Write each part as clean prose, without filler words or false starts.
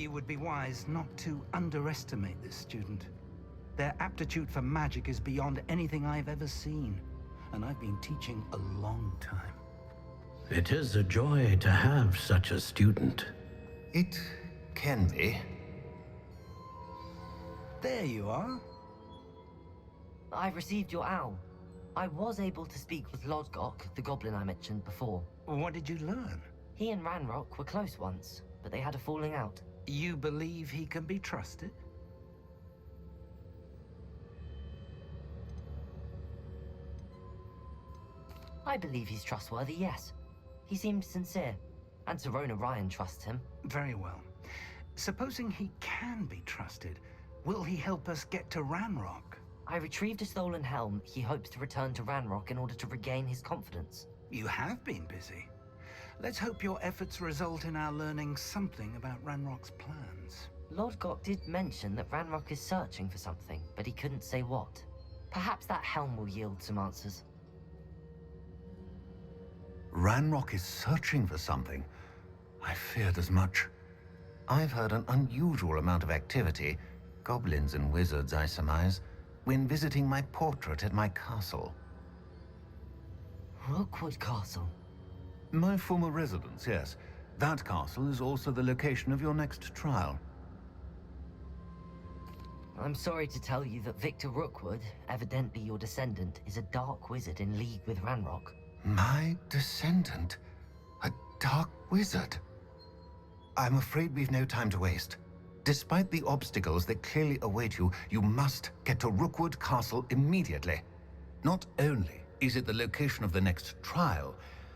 You would be wise not to underestimate this student. Their aptitude for magic is beyond anything I've ever seen, and I've been teaching a long time. It is a joy to have such a student. It can be. There you are. I received your owl. I was able to speak with Lodgok, the goblin I mentioned before. What did you learn? He and Ranrock were close once, but they had a falling out. You believe he can be trusted? I believe he's trustworthy, yes. He seemed sincere, and Serona Ryan trusts him. Very well. Supposing he can be trusted, will he help us get to Ranrock? I retrieved a stolen helm. He hopes to return to Ranrock in order to regain his confidence. You have been busy. Let's hope your efforts result in our learning something about Ranrock's plans. Lodgok did mention that Ranrock is searching for something, but he couldn't say what. Perhaps that helm will yield some answers. Ranrock is searching for something. I feared as much. I've heard an unusual amount of activity, goblins and wizards, I surmise, when visiting my portrait at my castle. Rockwood Castle? My former residence, yes. That castle is also the location of your next trial. I'm sorry to tell you that Victor Rookwood, evidently your descendant, is a dark wizard in league with Ranrock. My descendant? A dark wizard? I'm afraid we've no time to waste. Despite the obstacles that clearly await you, you must get to Rookwood Castle immediately. Not only is it the location of the next trial,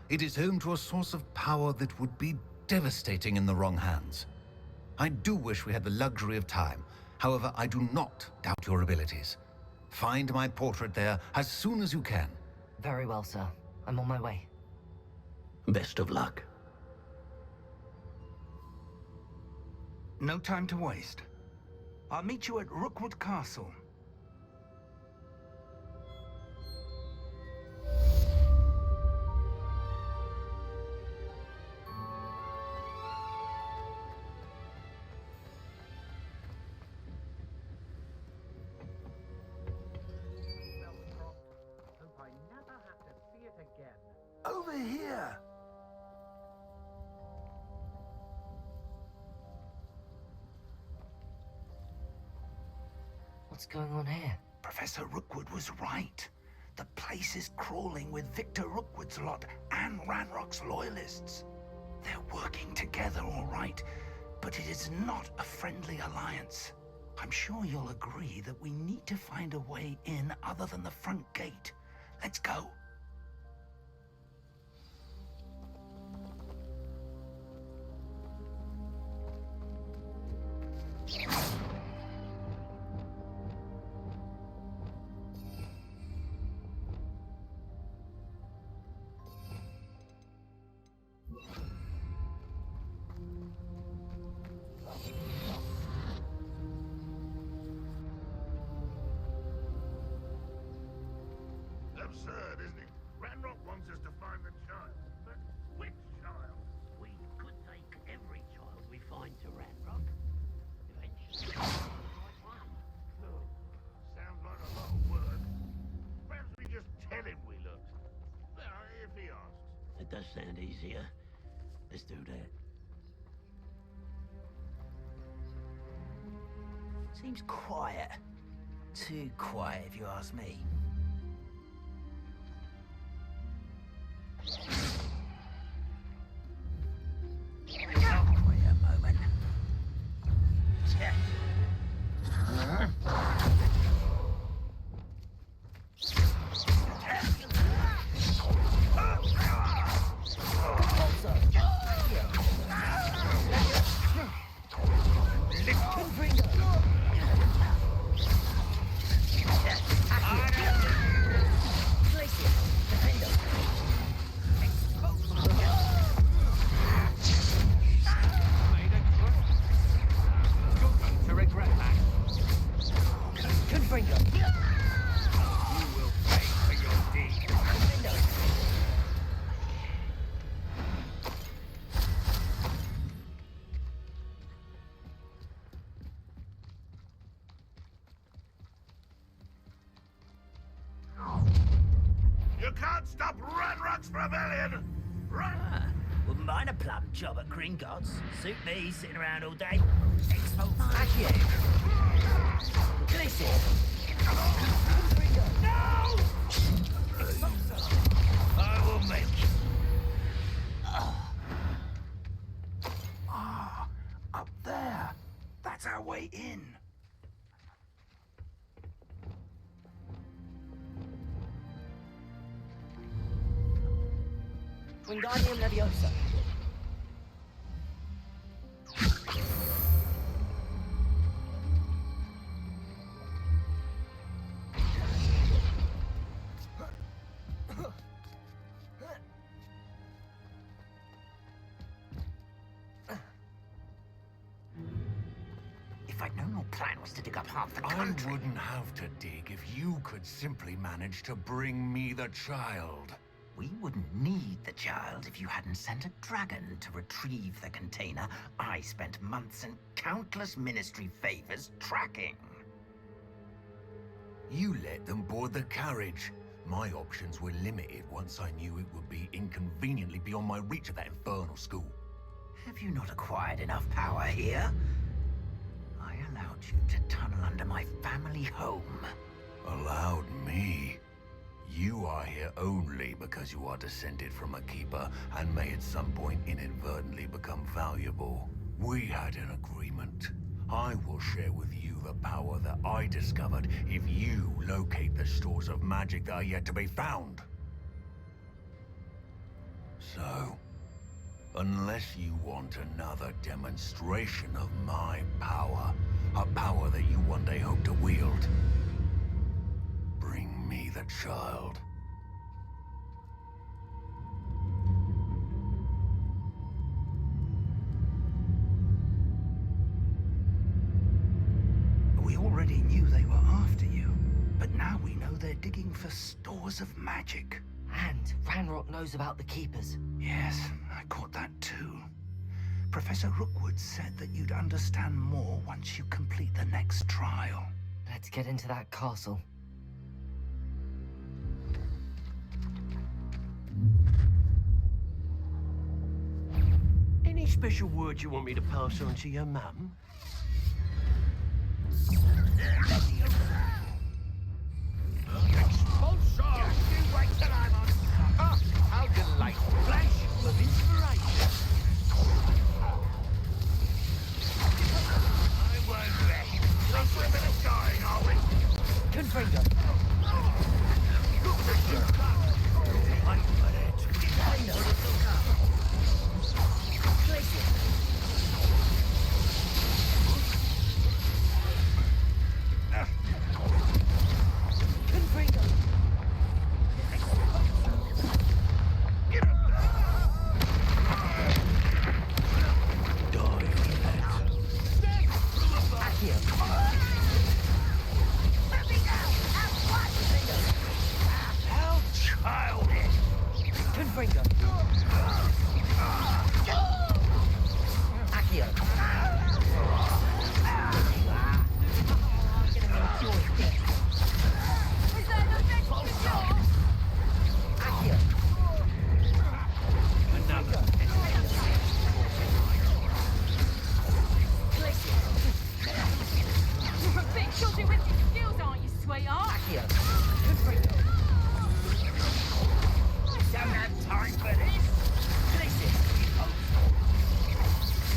it is home to a source of power that would be devastating in the wrong hands. I do wish we had the luxury of time. However, I do not doubt your abilities. Find my portrait there as soon as you can. Very well, sir. I'm on my way. Best of luck. No time to waste. I'll meet you at Rookwood Castle. Over here! What's going on here? Professor Rookwood was right. The place is crawling with Victor Rookwood's lot and Ranrock's loyalists. They're working together, all right, but it is not a friendly alliance. I'm sure you'll agree that we need to find a way in other than the front gate. Let's go. Absurd, isn't it? Ranrock wants us to find the child. But which child? We could take every child we find to Ranrock. Eventually, the right one. No. Sounds like a lot of work. Perhaps we just tell him we looked. If he asks. It does sound easier. Let's do that. Seems quiet. Too quiet, if you ask me. Wait a moment. You can't stop Ranrock's rebellion! Run! Wouldn't mind a plum job at Gringotts. Suit me, sitting around all day. Expose Back you. Listen. No! I will make you. Up there. That's our way in. Wingardium Leviosa. If I'd known your plan was to dig up half the I country... wouldn't have to dig if you could simply manage to bring me the child. We wouldn't need the child if you hadn't sent a dragon to retrieve the container I spent months and countless ministry favors tracking. You let them board the carriage. My options were limited once I knew it would be inconveniently beyond my reach at that infernal school. Have you not acquired enough power here? I allowed you to tunnel under my family home. Allowed me? You are here only because you are descended from a keeper and may at some point inadvertently become valuable. We had an agreement. I will share with you the power that I discovered if you locate the stores of magic that are yet to be found. So, unless you want another demonstration of my power, a power that you one day hope to wield, bring me the child. We already knew they were after you, but now we know they're digging for stores of magic. And Ranrock knows about the Keepers. Yes, I caught that too. Professor Rookwood said that you'd understand more once you complete the next trial. Let's get into that castle. Any special words you want me to pass on to your mum? You wait till I'm on. Ah, how delightful. Flash of inspiration. I won't rest. No swimming and dying, are we? Confringo. I'm ready. How childish! Confringo. Accio. Accio. You're a bit shorty with your skills, aren't you, sweetheart? Accio. Confringo. Don't have time for this.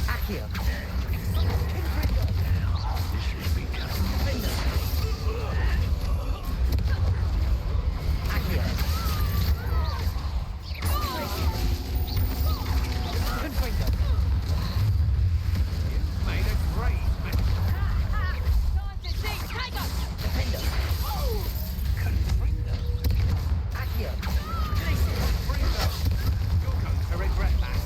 Accio. Accio. Confringo. Made a great mess. Time to dig. Take us. Defender. Accio. You're going to regret that.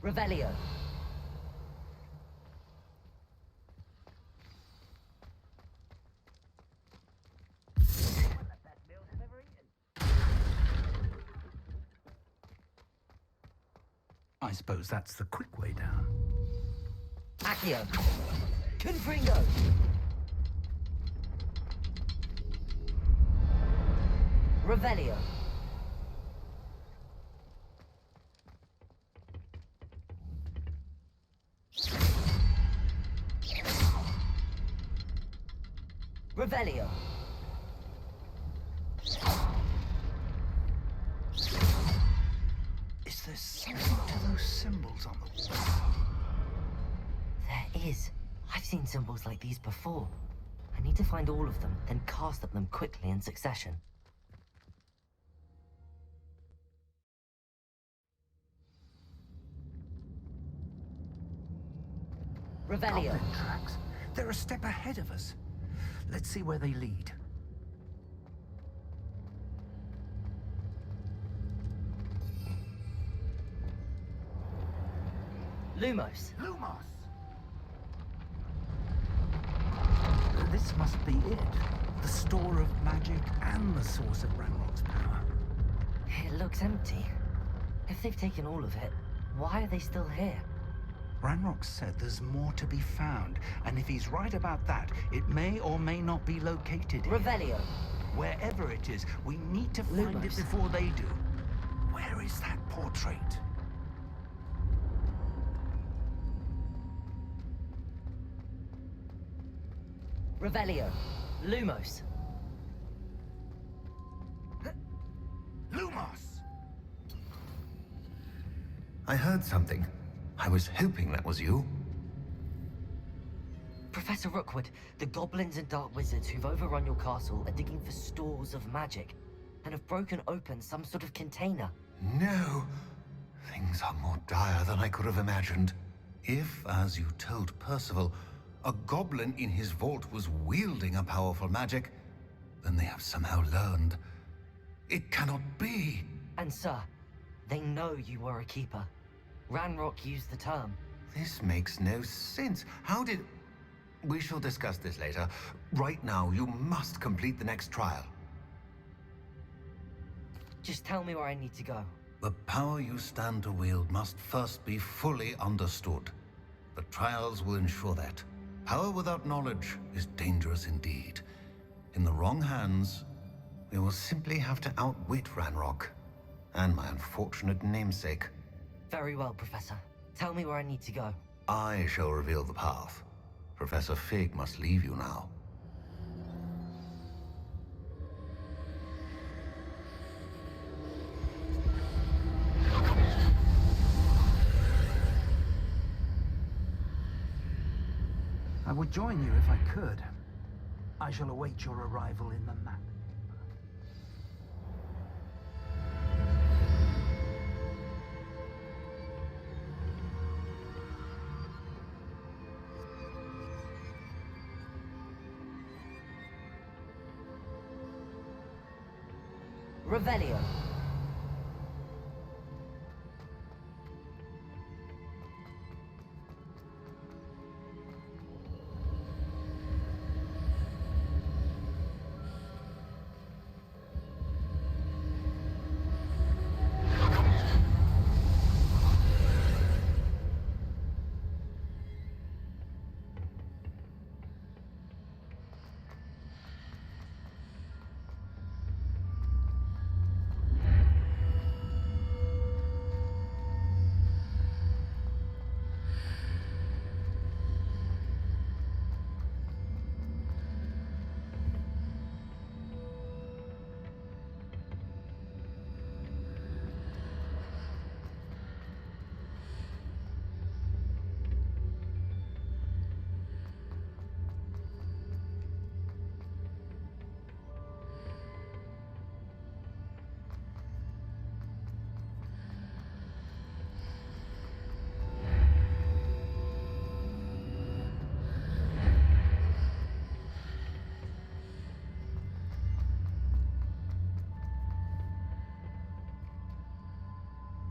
Revelio. I suppose that's the quick way down. Accio. Confringo. Revelio. Revelio. Is there something to those symbols on the wall? There is. I've seen symbols like these before. I need to find all of them, then cast at them quickly in succession. Revelio. Goblin tracks. They're a step ahead of us. Let's see where they lead. Lumos. Lumos! This must be it. The store of magic and the source of Ranrock's power. It looks empty. If they've taken all of it, why are they still here? Ranrock said there's more to be found, and if he's right about that, it may or may not be located here. Revelio. Wherever it is, we need to find it Lumos. before they do. Where is that portrait? Revelio. Lumos. Lumos! I heard something. I was hoping that was you. Professor Rockwood, the goblins and dark wizards who've overrun your castle are digging for stores of magic and have broken open some sort of container. No. Things are more dire than I could have imagined. If, as you told Percival, a goblin in his vault was wielding a powerful magic, then they have somehow learned. It cannot be. And sir, they know you were a keeper. Ranrock used the term. This makes no sense. How did... We shall discuss this later. Right now, you must complete the next trial. Just tell me where I need to go. The power you stand to wield must first be fully understood. The trials will ensure that. Power without knowledge is dangerous indeed. In the wrong hands, we will simply have to outwit Ranrock and my unfortunate namesake. Very well, Professor. Tell me where I need to go. I shall reveal the path. Professor Fig must leave you now. I would join you if I could. I shall await your arrival in the map. Revelio.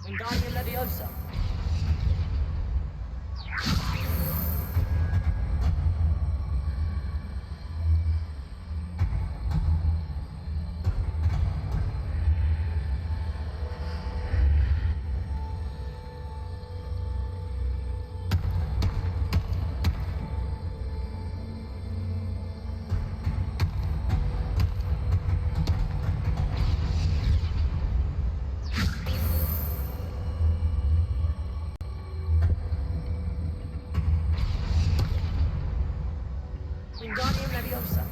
Wingardium Leviosa. Wingardium Leviosa.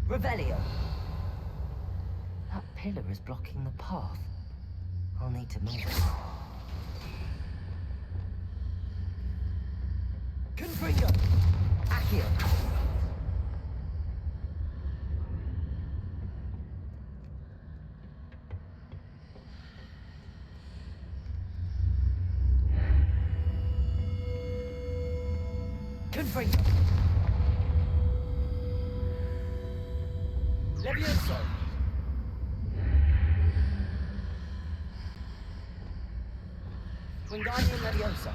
Revelio. That pillar is blocking the path. I'll need to move it. Confringo. Accio. Confringo. Levioso. Wingardium Leviosa.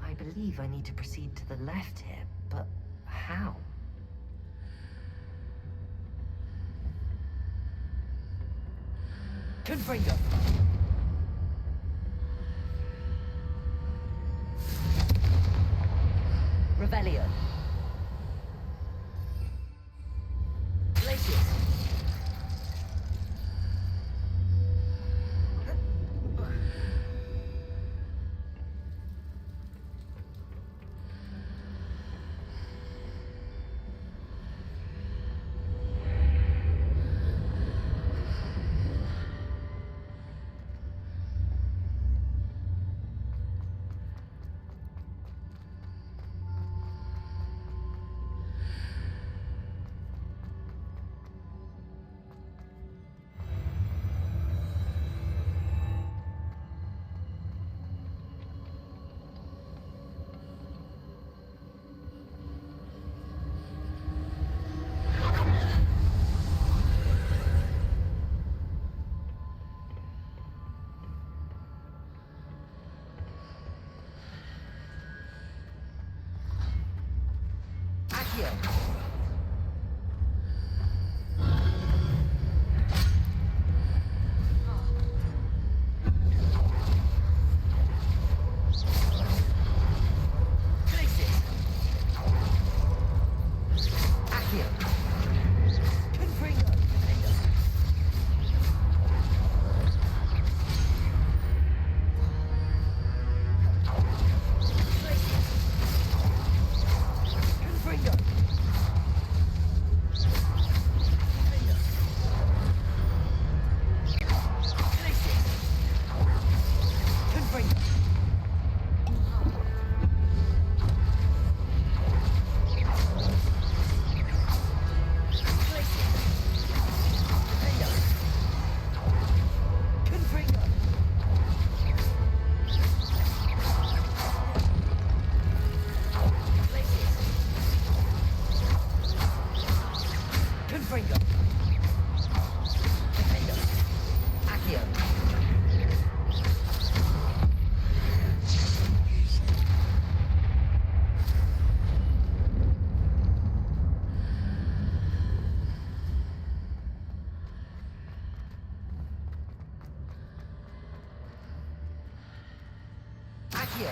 I believe I need to proceed to the left here, but how? Confringo. Revelio. Glacius. Accio. Places. Accio. Confringo. Defender. Places. Confringo. Defender. Places. Confringo. Places. Defender. Confringo. Places. Confringo. Defender. Accio. Accio.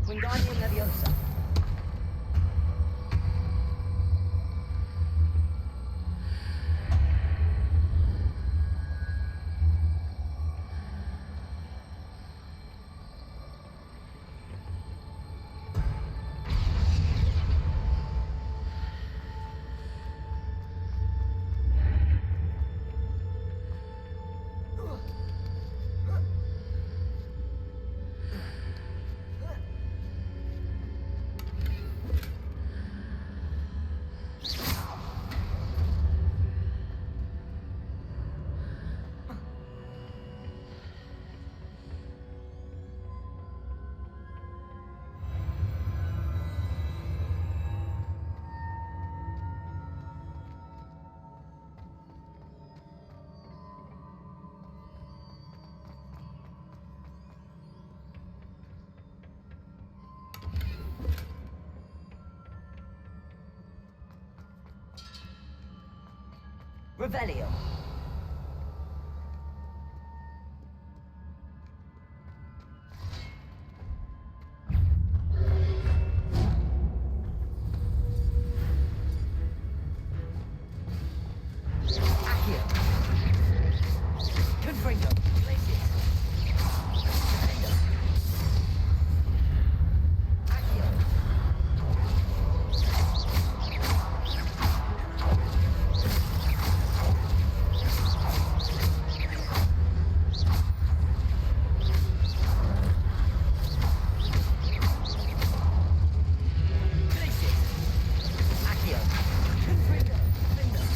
Wingardium Leviosa. Revelio. Accio. Confringo. Places. Defender. Accio. Places. Accio. Confringo. Defender.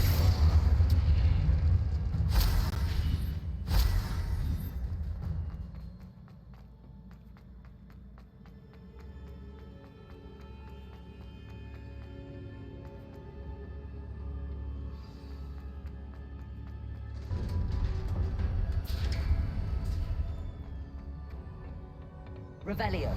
Revelio.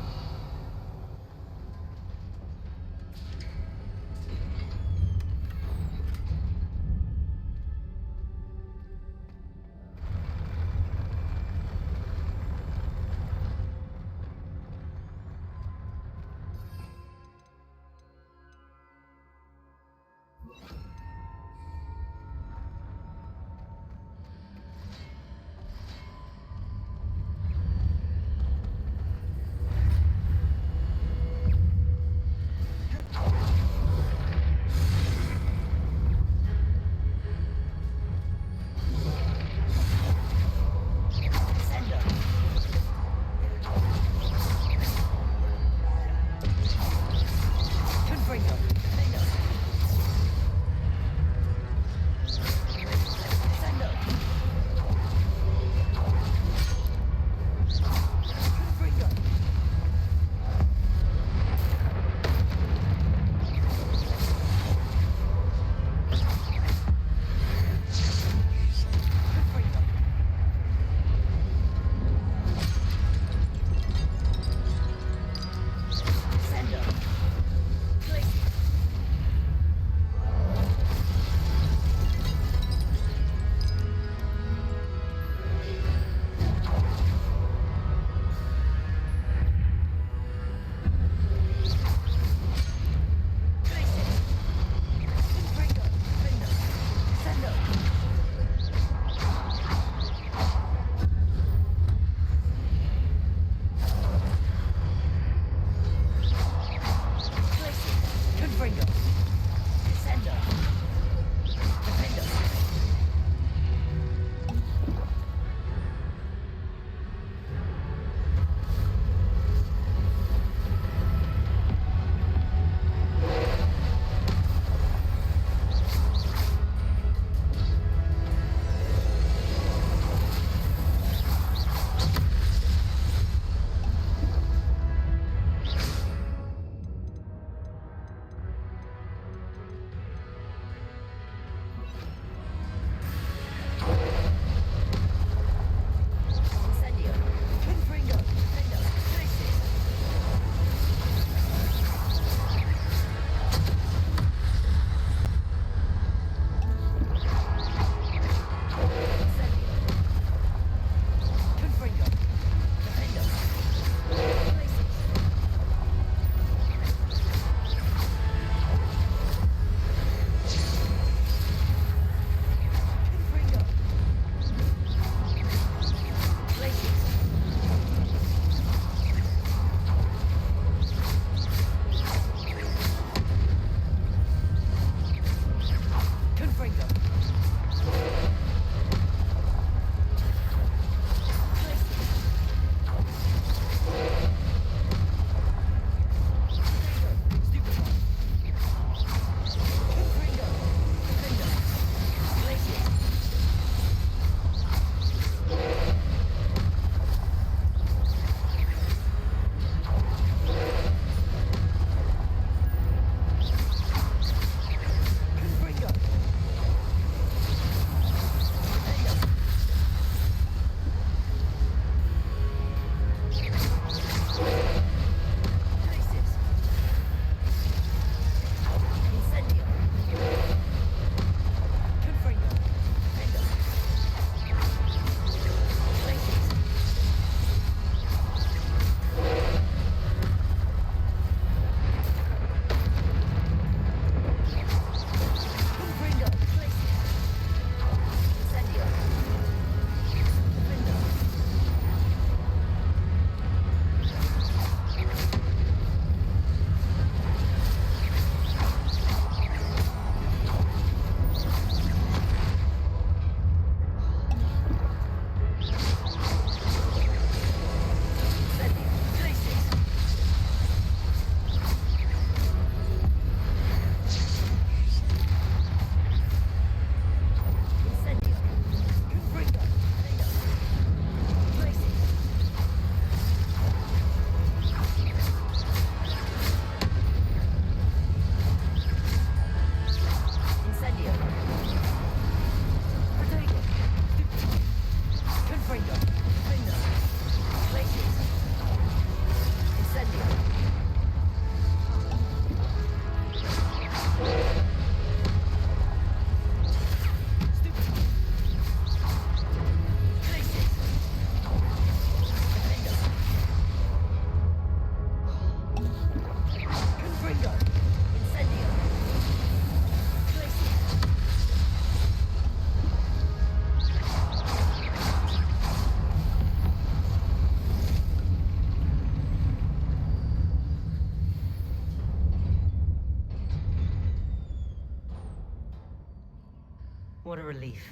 relief.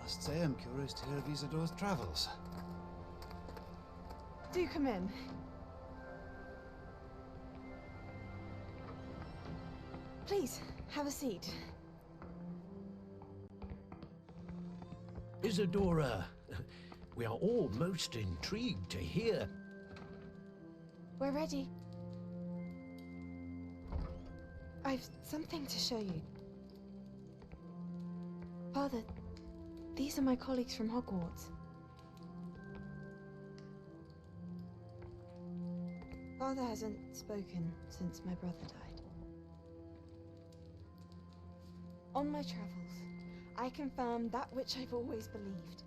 I must say I'm curious to hear of Isidor's travels. Do come in. Please, have a seat. Isadora, we are all most intrigued to hear. We're ready. I've something to show you. Father, these are my colleagues from Hogwarts. Father hasn't spoken since my brother died. On my travels, I confirmed that which I've always believed.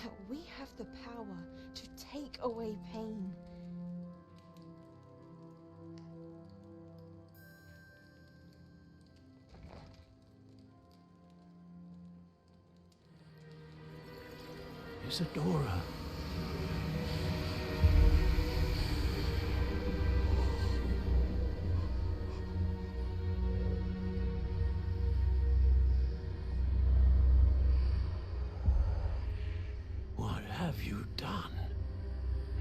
That we have the power to take away pain. Isadora. What have you done?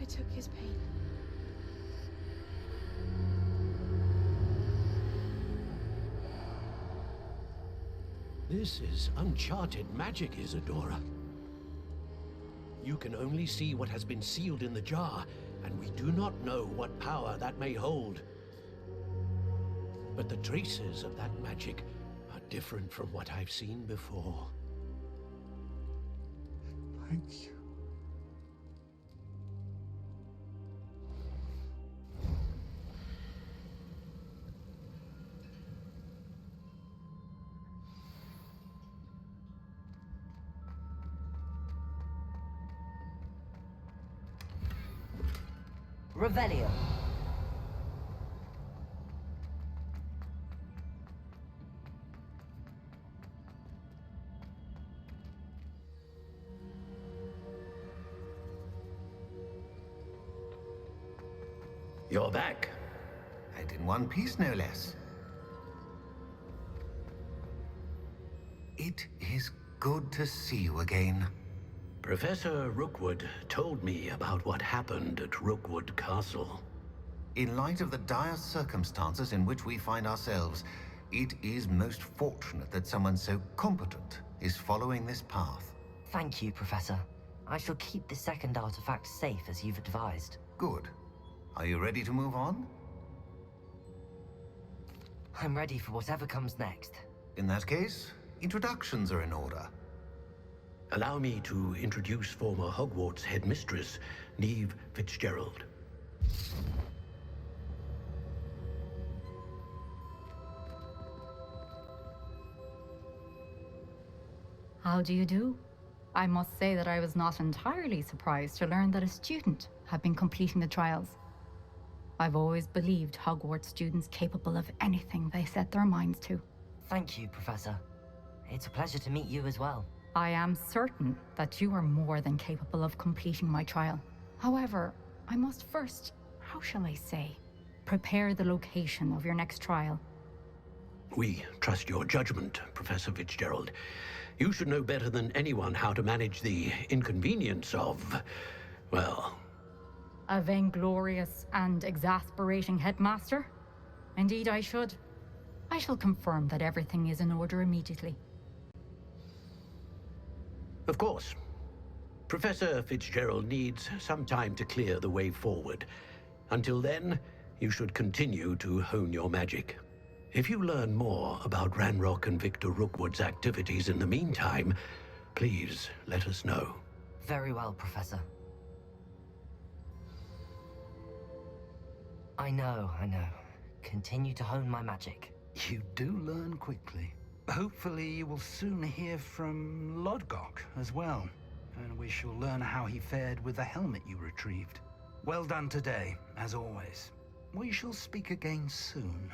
I took his pain. This is uncharted magic, Isadora. You can only see what has been sealed in the jar, and we do not know what power that may hold. But the traces of that magic are different from what I've seen before. Thank you. Revelio. You're back. And in one piece, no less. It is good to see you again. Professor Rookwood told me about what happened at Rookwood Castle. In light of the dire circumstances in which we find ourselves, it is most fortunate that someone so competent is following this path. Thank you, Professor. I shall keep the second artifact safe as you've advised. Good. Are you ready to move on? I'm ready for whatever comes next. In that case, introductions are in order. Allow me to introduce former Hogwarts headmistress, Neve Fitzgerald. How do you do? I must say that I was not entirely surprised to learn that a student had been completing the trials. I've always believed Hogwarts students capable of anything they set their minds to. Thank you, Professor. It's a pleasure to meet you as well. I am certain that you are more than capable of completing my trial. However, I must first, how shall I say, prepare the location of your next trial. We trust your judgment, Professor Fitzgerald. You should know better than anyone how to manage the inconvenience of, well... A vainglorious and exasperating headmaster? Indeed I should. I shall confirm that everything is in order immediately. Of course. Professor Fitzgerald needs some time to clear the way forward. Until then, you should continue to hone your magic. If you learn more about Ranrock and Victor Rookwood's activities in the meantime, please let us know. Very well, Professor. I know. Continue to hone my magic. You do learn quickly. Hopefully you will soon hear from Lodgok as well, and we shall learn how he fared with the helmet you retrieved. Well done today, as always. We shall speak again soon.